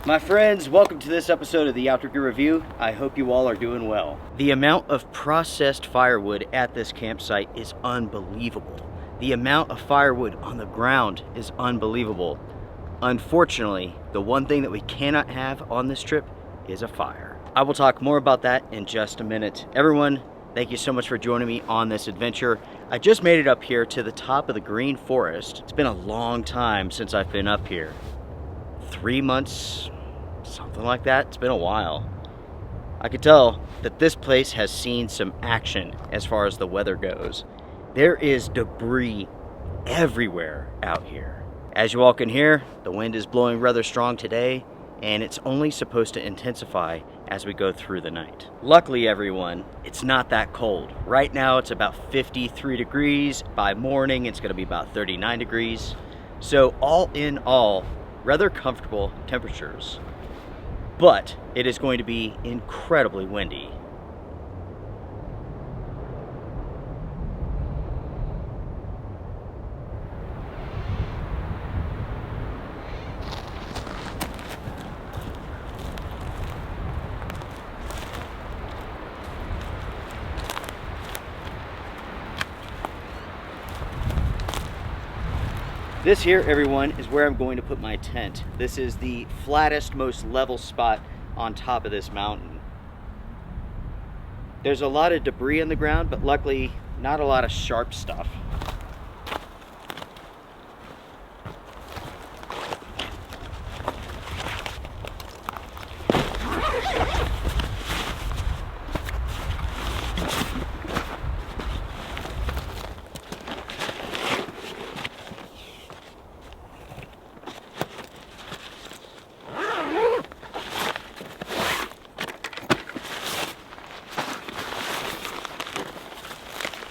My friends, welcome to this episode of the Outdoor Gear Review. I hope you all are doing well. The amount of processed firewood at this campsite is unbelievable. The amount of firewood on the ground is unbelievable. Unfortunately, the one thing that we cannot have on this trip is a fire. I will talk more about that in just a minute. Everyone, thank you so much for joining me on this adventure. I just made it up here to the top of the green forest. It's been a long time since I've been up here. 3 months, something like that. It's been a while. I could tell that this place has seen some action as far as the weather goes. There is debris everywhere out here. As you all can hear, the wind is blowing rather strong today, and it's only supposed to intensify as we go through the night. Luckily, everyone, it's not that cold. Right now, it's about 53 degrees. By morning, it's gonna be about 39 degrees. So all in all, rather comfortable temperatures, but it is going to be incredibly windy. This here, everyone, is where I'm going to put my tent. This is the flattest, most level spot on top of this mountain. There's a lot of debris on the ground, but luckily not a lot of sharp stuff.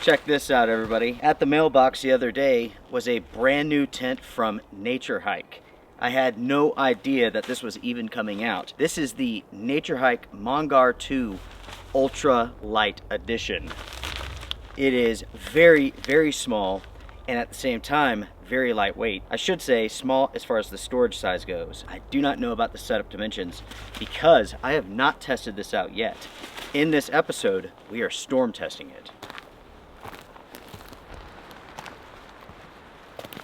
Check this out, everybody. At the mailbox the other day was a brand new tent from Nature Hike. I had no idea that this was even coming out. This is the Nature Hike Mongar 2 Ultra Light Edition. It is very, very small, and at the same time, very lightweight. I should say small as far as the storage size goes. I do not know about the setup dimensions because I have not tested this out yet. In this episode, we are storm testing it.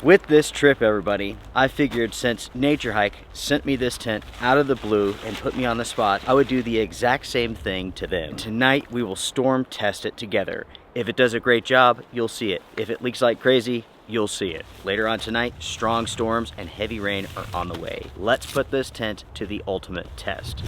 With this trip, everybody, I figured since Nature Hike sent me this tent out of the blue and put me on the spot, I would do the exact same thing to them. Tonight, we will storm test it together. If it does a great job, you'll see it. If it leaks like crazy, you'll see it. Later on tonight, strong storms and heavy rain are on the way. Let's put this tent to the ultimate test.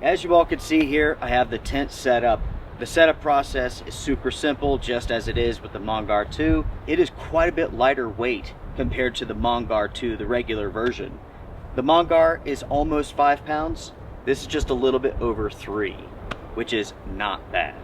As you all can see here, I have the tent set up. The setup process is super simple, just as it is with the Mongar 2. It is quite a bit lighter weight compared to the Mongar 2, the regular version. The Mongar is almost 5 pounds. This is just a little bit over 3, which is not bad.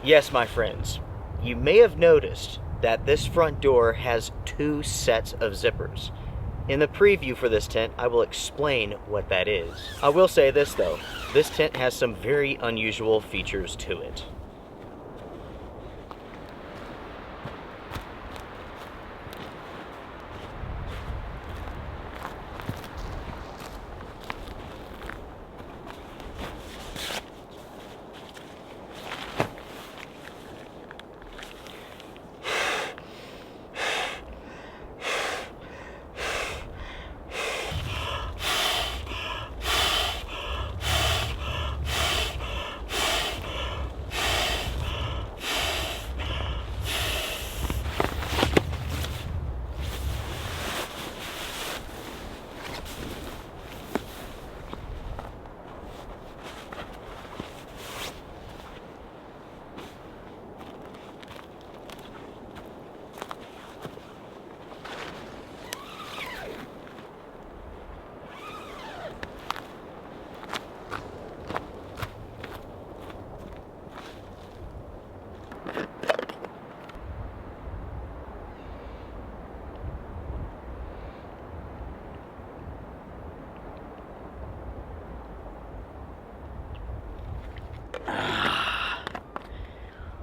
Yes, my friends. You may have noticed that this front door has 2 sets of zippers. In the preview for this tent, I will explain what that is. I will say this though, this tent has some very unusual features to it.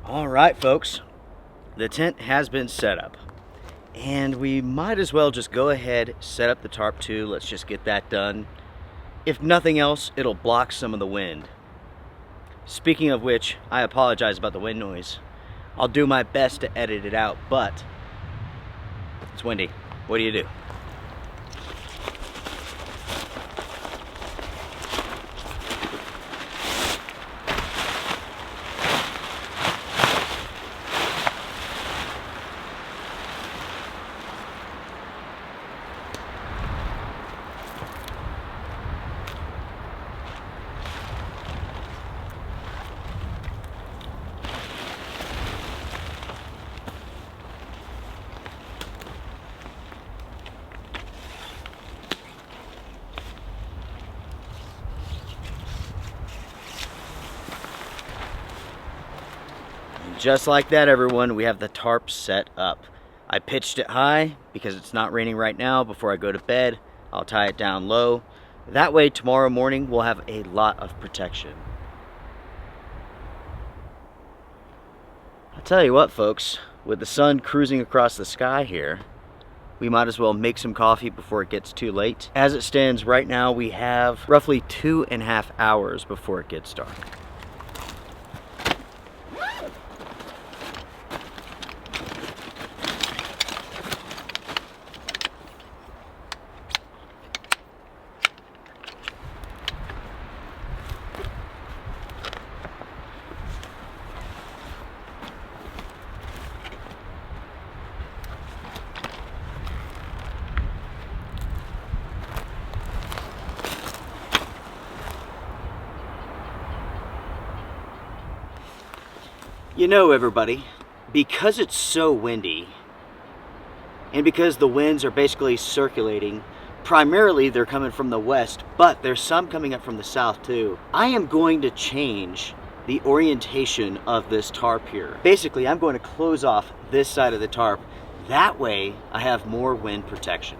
All right, folks, the tent has been set up, and we might as well just go ahead, set up the tarp too. Let's just get that done. If nothing else, it'll block some of the wind. Speaking of which, I apologize about the wind noise. I'll do my best to edit it out, but it's windy. What do you do? Just like that, everyone, we have the tarp set up. I pitched it high because it's not raining right now. Before I go to bed, I'll tie it down low. That way tomorrow morning we'll have a lot of protection. I'll tell you what, folks, with the sun cruising across the sky here, we might as well make some coffee before it gets too late. As it stands right now, we have roughly 2.5 hours before it gets dark. You know, everybody, because it's so windy, and because the winds are basically circulating, primarily they're coming from the west, but there's some coming up from the south too. I am going to change the orientation of this tarp here. Basically, I'm going to close off this side of the tarp. That way, I have more wind protection.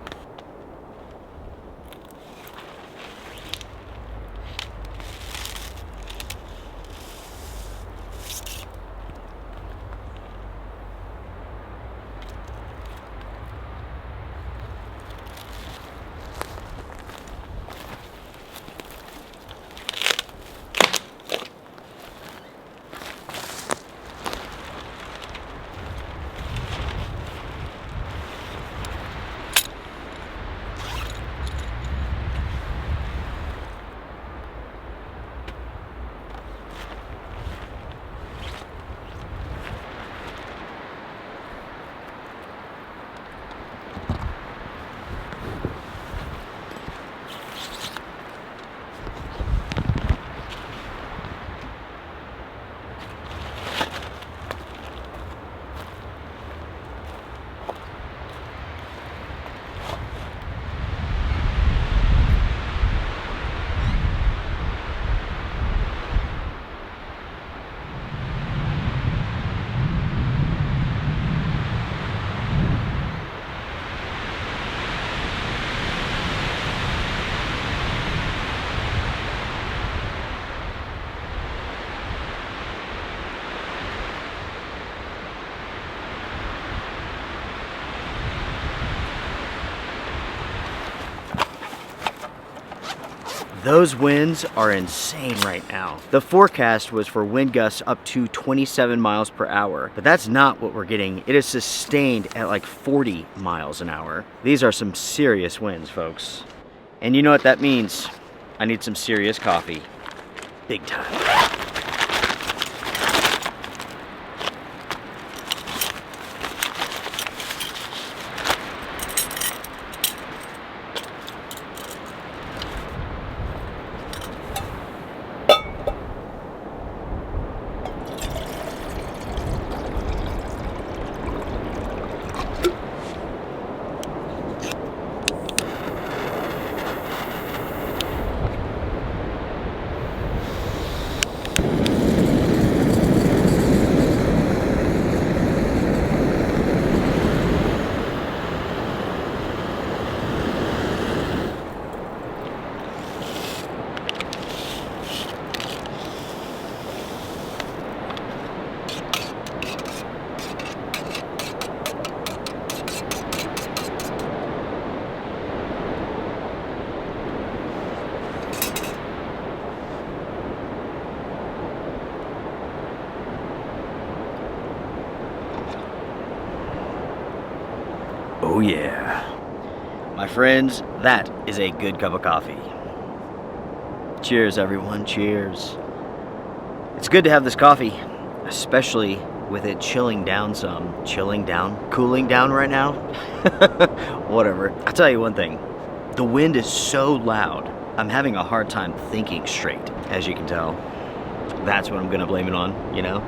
Those winds are insane right now. The forecast was for wind gusts up to 27 miles per hour, but that's not what we're getting. It is sustained at like 40 miles an hour. These are some serious winds, folks. And you know what that means? I need some serious coffee. Big time. Oh yeah. My friends, that is a good cup of coffee. Cheers, everyone, cheers. It's good to have this coffee, especially with it chilling down some. Chilling down? Cooling down right now? Whatever. I'll tell you one thing. The wind is so loud, I'm having a hard time thinking straight, as you can tell. That's what I'm gonna blame it on, you know?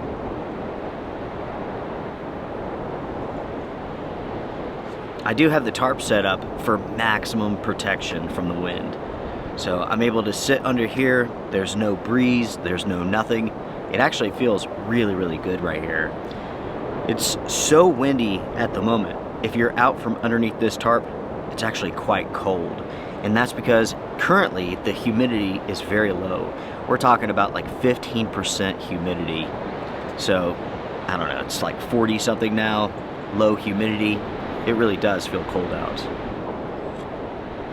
I do have the tarp set up for maximum protection from the wind. So I'm able to sit under here, there's no breeze, there's no nothing. It actually feels really, really good right here. It's so windy at the moment. If you're out from underneath this tarp, it's actually quite cold. And that's because currently the humidity is very low. We're talking about like 15% humidity. So, I don't know, it's like 40 something now, low humidity. It really does feel cold out.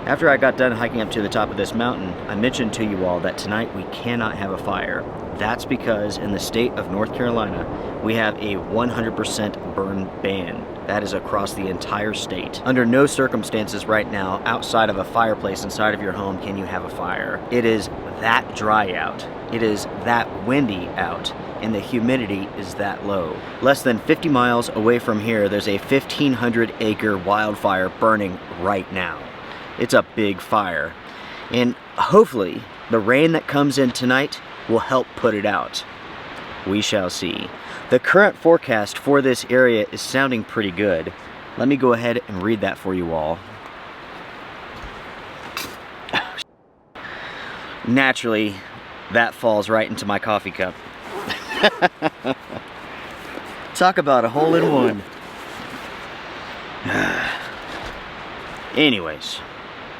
After I got done hiking up to the top of this mountain, I mentioned to you all that tonight we cannot have a fire. That's because in the state of North Carolina, we have a 100% burn ban. That is across the entire state. Under no circumstances right now, outside of a fireplace inside of your home, can you have a fire. It is that dry out. It is that windy out. And the humidity is that low. Less than 50 miles away from here, there's a 1,500 acre wildfire burning right now. It's a big fire. And hopefully, the rain that comes in tonight will help put it out. We shall see. The current forecast for this area is sounding pretty good. Let me go ahead and read that for you all. Naturally, that falls right into my coffee cup. Talk about a hole-in-one. Anyways,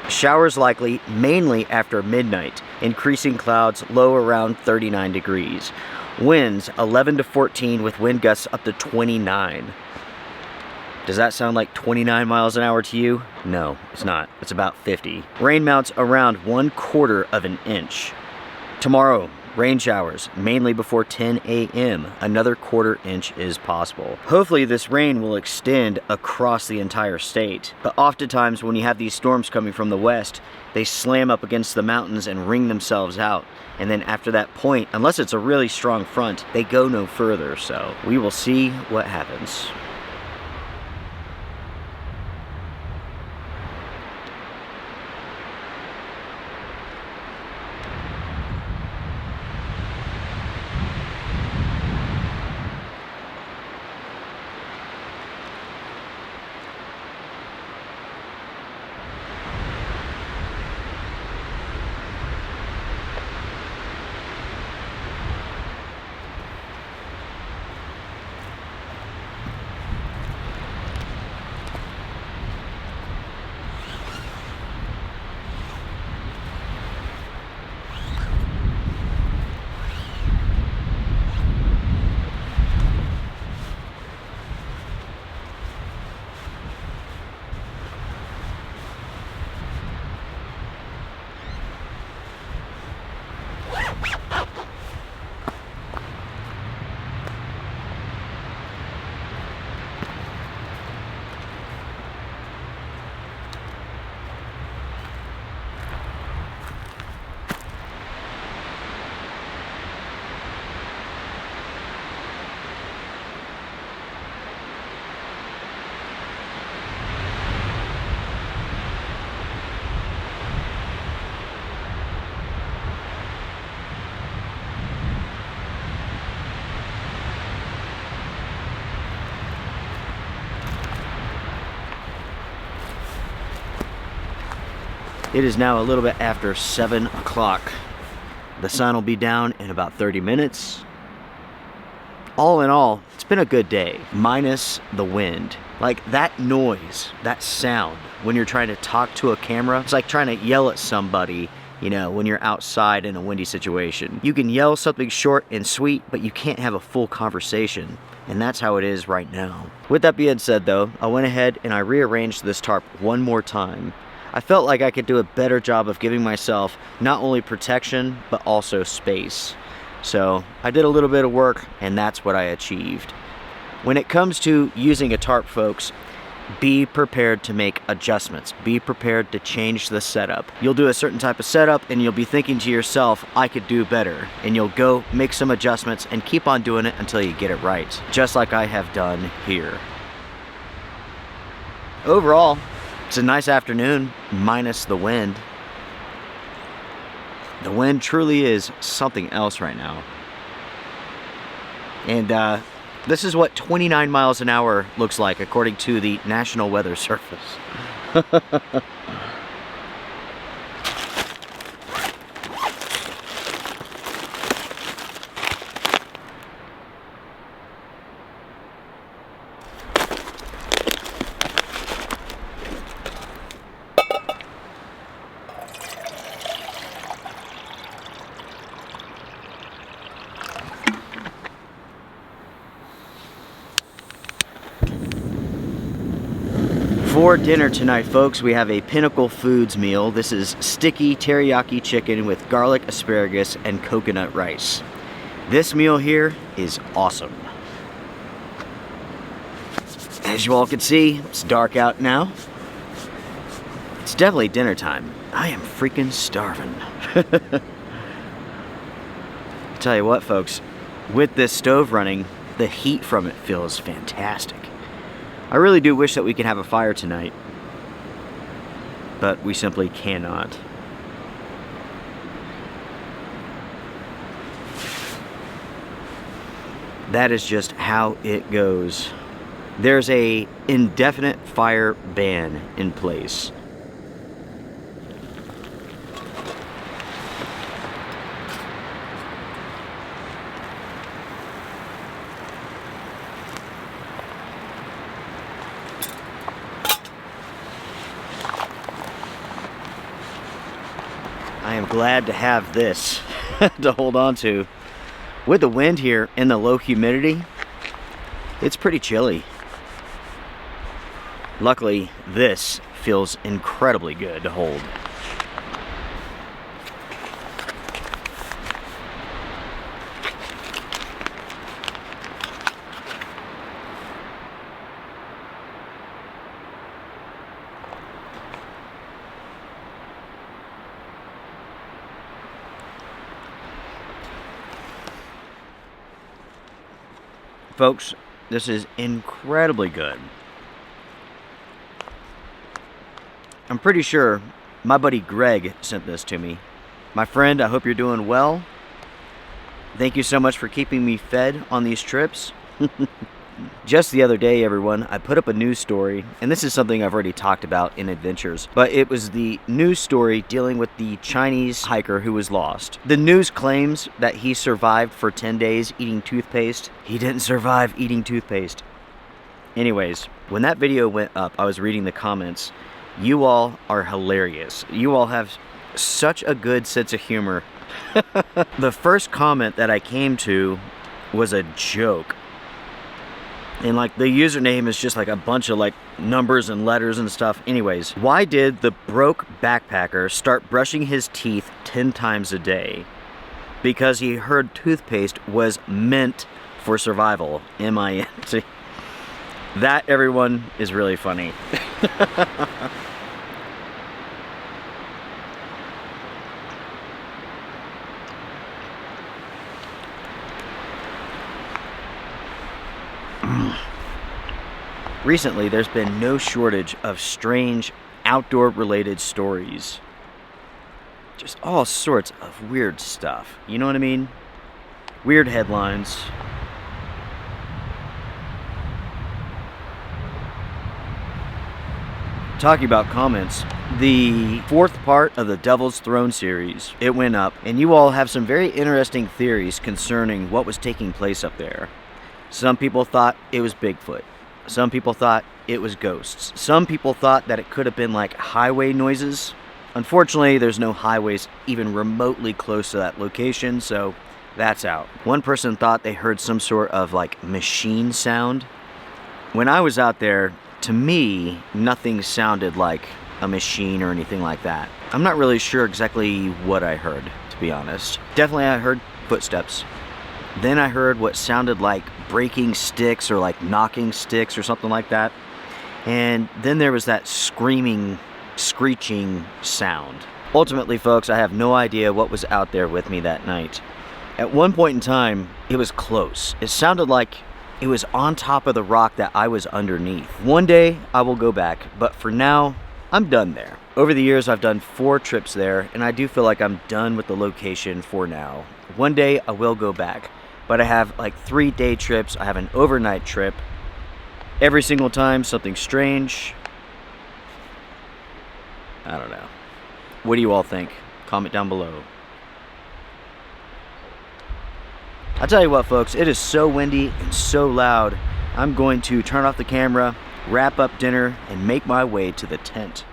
showers likely mainly after midnight, increasing clouds low around 39 degrees. Winds 11 to 14 with wind gusts up to 29. Does that sound like 29 miles an hour to you? No, it's not. It's about 50. Rain mounts around 1/4 of an inch. Tomorrow, rain showers, mainly before 10 a.m. Another 1/4 inch is possible. Hopefully this rain will extend across the entire state. But oftentimes when you have these storms coming from the west, they slam up against the mountains and wring themselves out. And then after that point, unless it's a really strong front, they go no further. So we will see what happens. It is now a little bit after 7 o'clock. The sun will be down in about 30 minutes. All in all, it's been a good day, minus the wind. Like that noise, that sound, when you're trying to talk to a camera, it's like trying to yell at somebody, you know, when you're outside in a windy situation. You can yell something short and sweet, but you can't have a full conversation. And that's how it is right now. With that being said though, I went ahead and I rearranged this tarp one more time. I felt like I could do a better job of giving myself not only protection, but also space. So I did a little bit of work and that's what I achieved. When it comes to using a tarp, folks, be prepared to make adjustments. Be prepared to change the setup. You'll do a certain type of setup and you'll be thinking to yourself, I could do better. And you'll go make some adjustments and keep on doing it until you get it right. Just like I have done here. Overall, it's a nice afternoon, minus the wind. The wind truly is something else right now. And this is what 29 miles an hour looks like according to the National Weather Service. For dinner tonight, folks, we have a Pinnacle Foods meal. This is sticky teriyaki chicken with garlic, asparagus, and coconut rice. This meal here is awesome. As you all can see, it's dark out now. It's definitely dinner time. I am freaking starving. I tell you what, folks, with this stove running, the heat from it feels fantastic. I really do wish that we could have a fire tonight, but we simply cannot. That is just how it goes. There's an indefinite fire ban in place. I am glad to have this to hold on to. With the wind here and the low humidity, it's pretty chilly. Luckily, this feels incredibly good to hold. Folks, this is incredibly good. I'm pretty sure my buddy Greg sent this to me. My friend, I hope you're doing well. Thank you so much for keeping me fed on these trips. Just the other day, everyone, I put up a news story, and this is something I've already talked about in Adventures, but it was the news story dealing with the Chinese hiker who was lost. The news claims that he survived for 10 days eating toothpaste. He didn't survive eating toothpaste. Anyways, when that video went up, I was reading the comments. You all are hilarious. You all have such a good sense of humor. The first comment that I came to was a joke. And like the username is just like a bunch of like numbers and letters and stuff. Anyways, why did the broke backpacker start brushing his teeth 10 times a day? Because he heard toothpaste was meant for survival. M-I-N-T. That, everyone, is really funny. Recently, there's been no shortage of strange outdoor-related stories. Just all sorts of weird stuff. You know what I mean? Weird headlines. Talking about comments, the 4th part of the Devil's Throne series, it went up, and you all have some very interesting theories concerning what was taking place up there. Some people thought it was Bigfoot. Some people thought it was ghosts. Some people thought that it could have been like highway noises. Unfortunately, there's no highways even remotely close to that location, so that's out. One person thought they heard some sort of like machine sound. When I was out there, to me, nothing sounded like a machine or anything like that. I'm not really sure exactly what I heard, to be honest. Definitely I heard footsteps. Then I heard what sounded like breaking sticks or like knocking sticks or something like that. And then there was that screaming, screeching sound. Ultimately, folks, I have no idea what was out there with me that night. At one point in time, it was close. It sounded like it was on top of the rock that I was underneath. One day, I will go back, but for now, I'm done there. Over the years, I've done 4 trips there, and I do feel like I'm done with the location for now. One day, I will go back, but I have like 3 day trips. I have an overnight trip. Every single time, something strange. I don't know. What do you all think? Comment down below. I'll tell you what, folks, it is so windy and so loud. I'm going to turn off the camera, wrap up dinner, and make my way to the tent.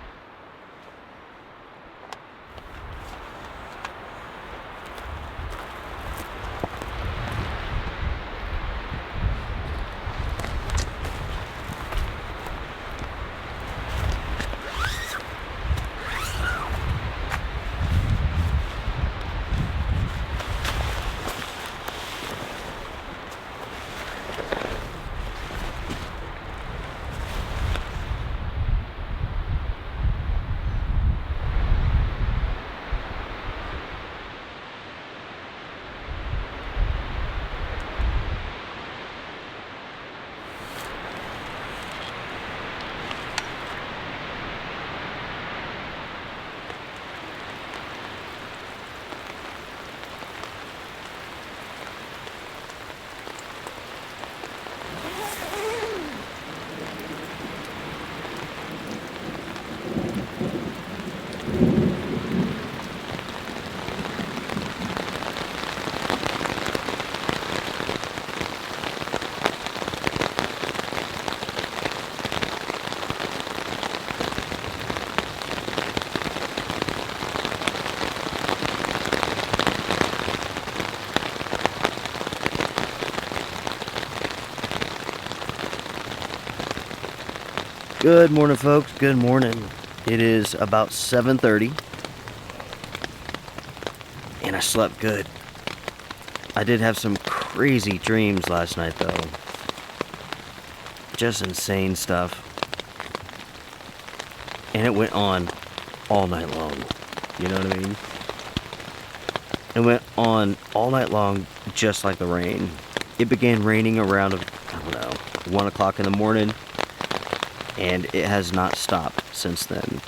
Good morning, folks. Good morning. It is about 7:30 and I slept good. I did have some crazy dreams last night though. Just insane stuff. And it went on all night long. You know what I mean? It went on all night long just like the rain. It began raining around, I don't know, 1 o'clock in the morning. And it has not stopped since then.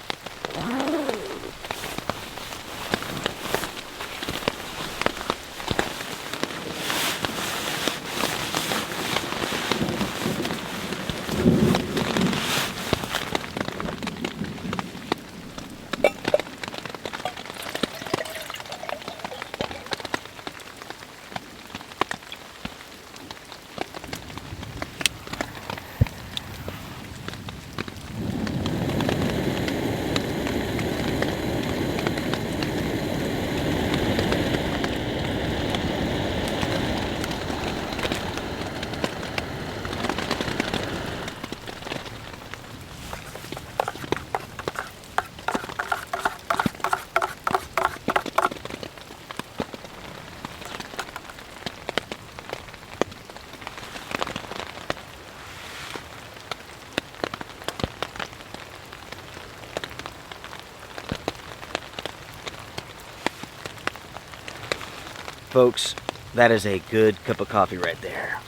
Folks, that is a good cup of coffee right there.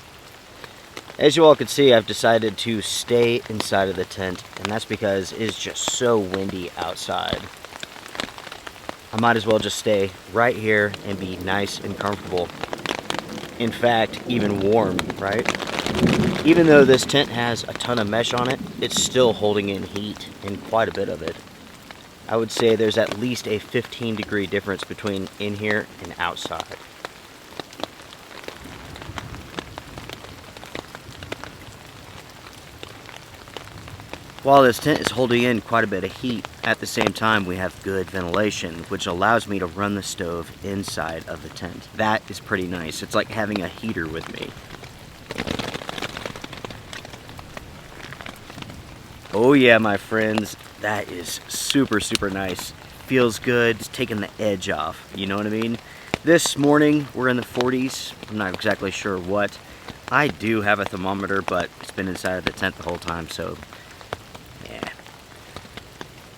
As you all can see, I've decided to stay inside of the tent, and that's because it's just so windy outside. I might as well just stay right here and be nice and comfortable. In fact, even warm, right? Even though this tent has a ton of mesh on it, it's still holding in heat, and quite a bit of it. I would say there's at least a 15-degree difference between in here and outside. While this tent is holding in quite a bit of heat, at the same time we have good ventilation, which allows me to run the stove inside of the tent. That is pretty nice. It's like having a heater with me. Oh yeah, my friends, that is super, super nice. Feels good, it's taking the edge off, you know what I mean? This morning, we're in the 40s. I'm not exactly sure what. I do have a thermometer, but it's been inside of the tent the whole time, so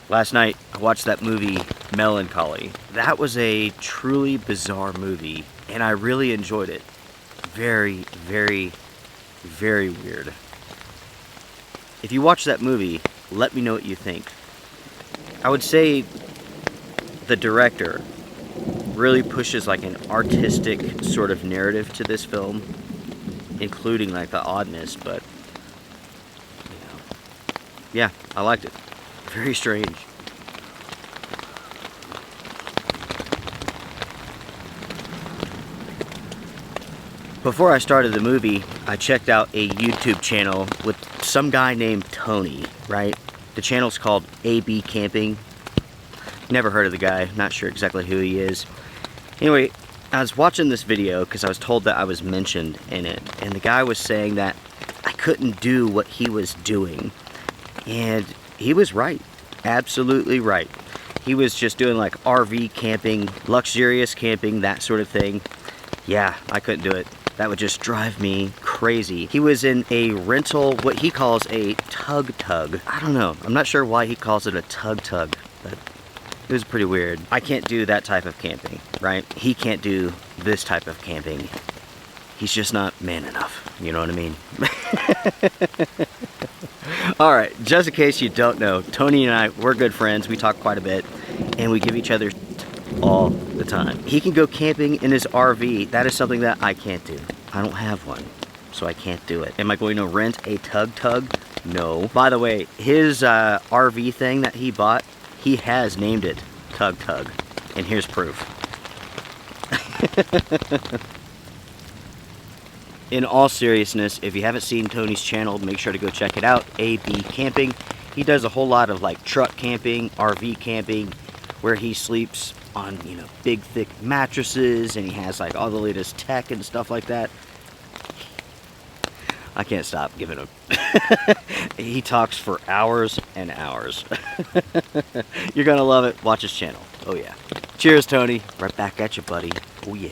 Last night, I watched that movie, Melancholy. That was a truly bizarre movie, and I really enjoyed it. Very, very, very weird. If you watch that movie, let me know what you think. I would say the director really pushes like an artistic sort of narrative to this film, including like the oddness, but you know, yeah, I liked it. Very strange. Before I started the movie, I checked out a YouTube channel with some guy named Tony, right? The channel's called AB Camping. Never heard of the guy, not sure exactly who he is. Anyway, I was watching this video because I was told that I was mentioned in it, and the guy was saying that I couldn't do what he was doing. And he was right. Absolutely right. He was just doing like RV camping, luxurious camping, that sort of thing. Yeah, I couldn't do it. That would just drive me crazy. He was in a rental, what he calls a tug-tug. I don't know. I'm not sure why he calls it a tug-tug, but it was pretty weird. I can't do that type of camping, right? He can't do this type of camping. He's just not man enough. You know what I mean? Alright, just in case you don't know, Tony and I, we're good friends. We talk quite a bit, and we give each other all the time. He can go camping in his RV. That is something that I can't do. I don't have one, so I can't do it. Am I going to rent a tug-tug? No. By the way, his RV thing that he bought, he has named it Tug-Tug, and here's proof. In all seriousness, if you haven't seen Tony's channel, make sure to go check it out, AB Camping. He does a whole lot of like truck camping, RV camping, where he sleeps on, you know, big thick mattresses, and he has like all the latest tech and stuff like that. I can't stop giving him. He talks for hours and hours. You're gonna love it. Watch his channel. Oh yeah. Cheers, Tony. Right back at you, buddy. Oh yeah.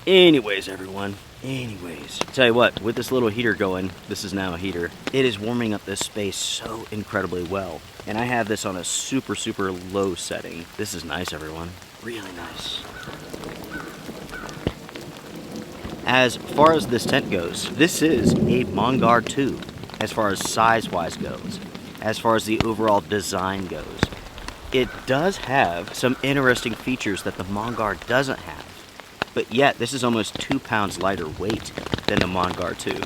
Anyways, everyone. Anyways, tell you what, with this little heater going, this is now a heater, it is warming up this space so incredibly well. And I have this on a super, super low setting. This is nice, everyone. Really nice. As far as this tent goes, this is a Mongar 2, as far as size-wise goes. As far as the overall design goes. It does have some interesting features that the Mongar doesn't have. But yet, this is almost 2 pounds lighter weight than the Mongar 2.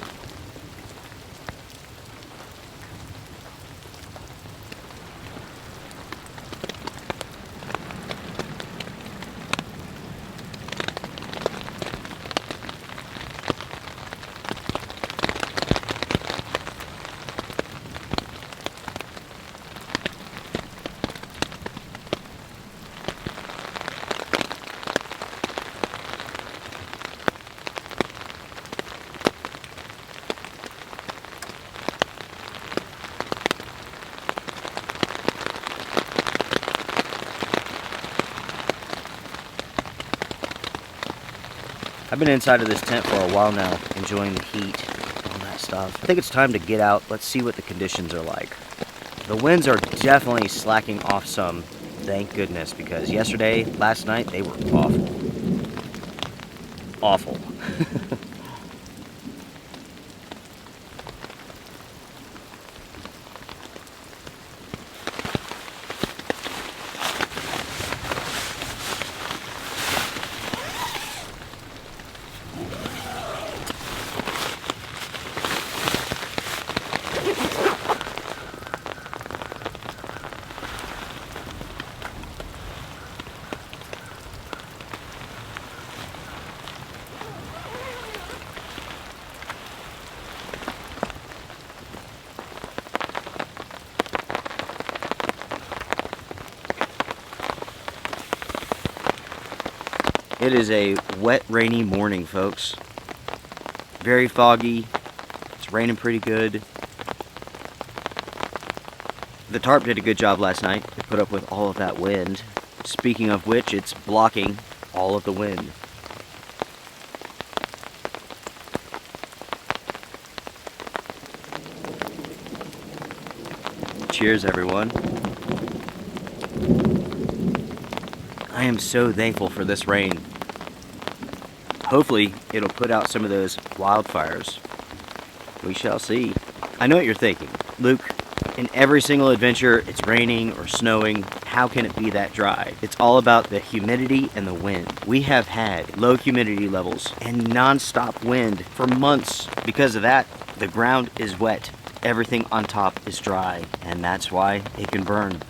I've been inside of this tent for a while now, enjoying the heat, all that stuff. I think it's time to get out. Let's see what the conditions are like. The winds are definitely slacking off some, thank goodness, because last night, they were awful. Awful. It is a wet, rainy morning, folks. Very foggy. It's raining pretty good. The tarp did a good job last night to put up with all of that wind. Speaking of which, it's blocking all of the wind. Cheers, everyone. I am so thankful for this rain. Hopefully, it'll put out some of those wildfires. We shall see. I know what you're thinking. Luke, in every single adventure, it's raining or snowing. How can it be that dry? It's all about the humidity and the wind. We have had low humidity levels and non-stop wind for months. Because of that, the ground is wet. Everything on top is dry, and that's why it can burn.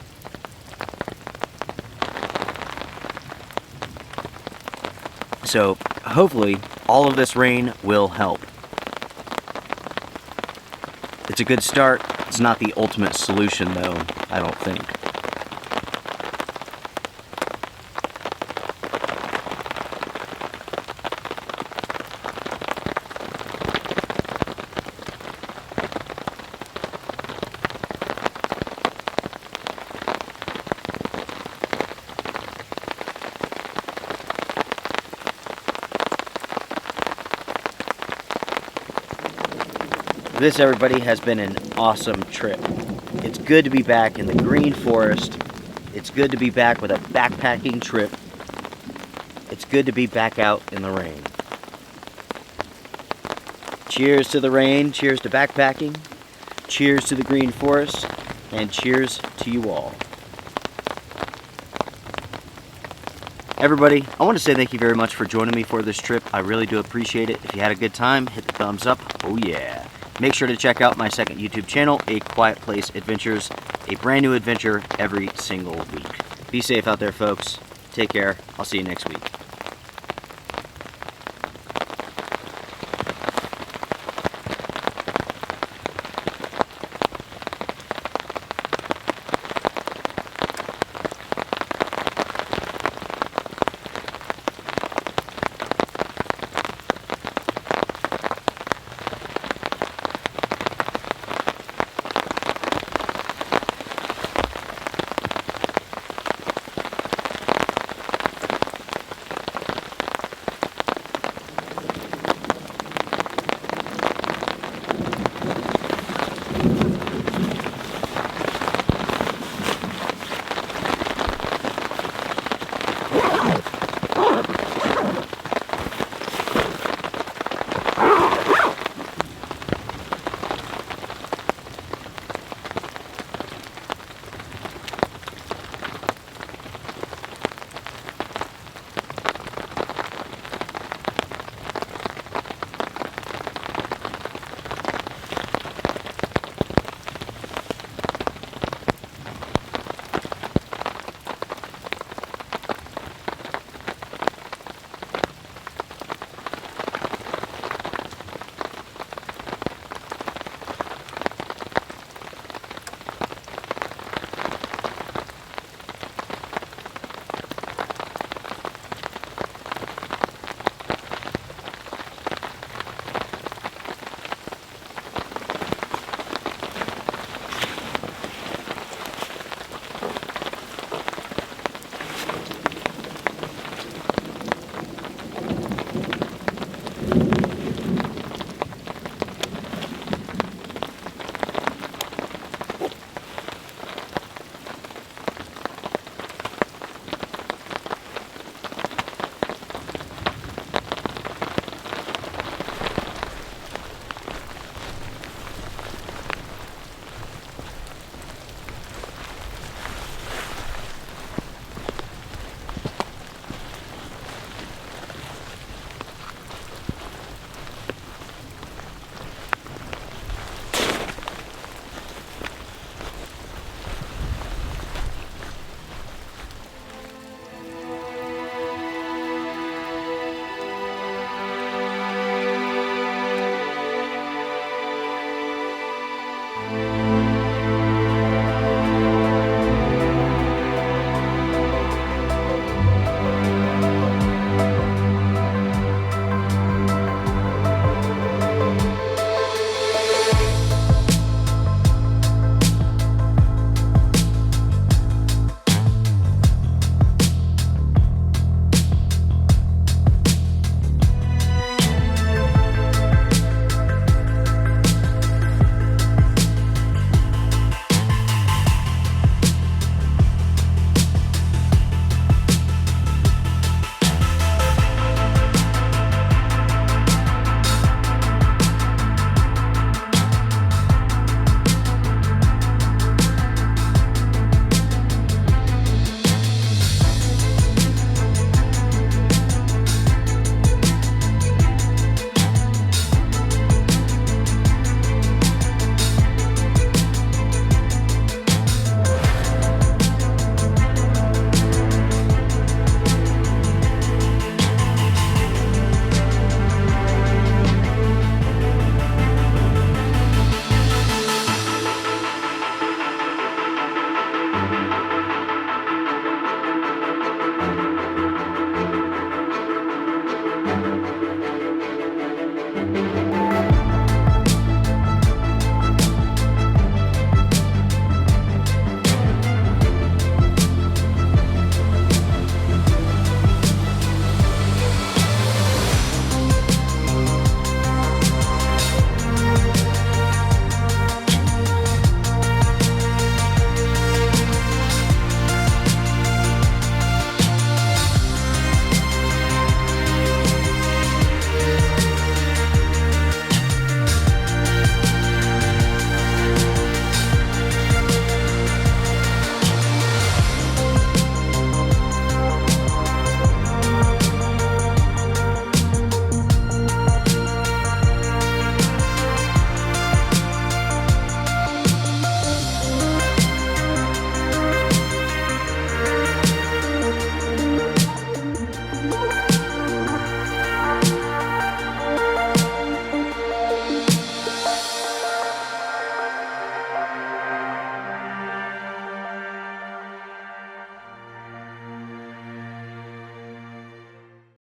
So, hopefully, all of this rain will help. It's a good start. It's not the ultimate solution, though, I don't think. This, everybody, has been an awesome trip. It's good to be back in the green forest. It's good to be back with a backpacking trip. It's good to be back out in the rain. Cheers to the rain, cheers to backpacking, cheers to the green forest, and cheers to you all. Everybody, I want to say thank you very much for joining me for this trip. I really do appreciate it. If you had a good time, hit the thumbs up. Oh yeah. Make sure to check out my second YouTube channel, A Quiet Place Adventures, a brand new adventure every single week. Be safe out there, folks. Take care. I'll see you next week.